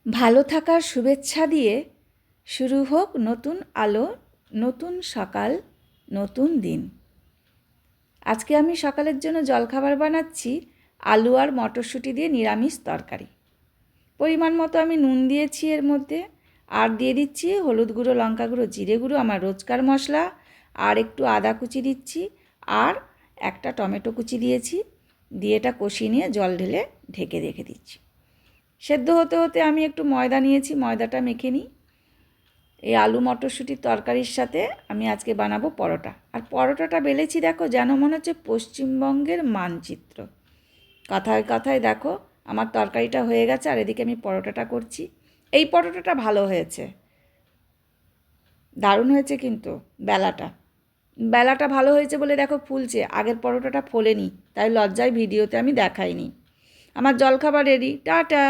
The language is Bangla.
ভালো থাকার শুভেচ্ছা দিয়ে শুরু হোক নতুন আলো, নতুন সকাল, নতুন দিন। আজকে আমি সকালের জন্য জলখাবার বানাচ্ছি আলু আর মটরশুঁটি দিয়ে নিরামিষ তরকারি। পরিমাণ মতো আমি নুন দিয়েছি এর মধ্যে, আর দিয়ে দিচ্ছি হলুদ গুঁড়ো, লঙ্কা গুঁড়ো, জিরে গুঁড়ো, আমার রোজকার মশলা, আর একটু আদা কুচি দিচ্ছি, আর একটা টমেটো কুচি দিয়েছি। দিয়ে এটা কষিয়ে নিয়ে জল ঢেলে ঢেকে রেখে দিচ্ছি। সেদ্ধ হতে হতে আমি একটু ময়দা নিয়েছি, ময়দাটা মেখে নিই। এই আলু মটরশুঁটির তরকারির সাথে আমি আজকে বানাবো পরোটা। আর পরোটাটা বেলেছি দেখো, যেন মনে হচ্ছে পশ্চিমবঙ্গের মানচিত্র। কথায় কথায় দেখো আমার তরকারিটা হয়ে গেছে, আর এদিকে আমি পরোটাটা করছি। এই পরোটাটা ভালো হয়েছে, দারুণ হয়েছে, কিন্তু বেলাটা ভালো হয়েছে বলে দেখো ফুলছে। আগের পরোটাটা ফোলেনি, তাই লজ্জায় ভিডিওতে আমি দেখাইনি। আমার জলখাবার রেডি, টাটা।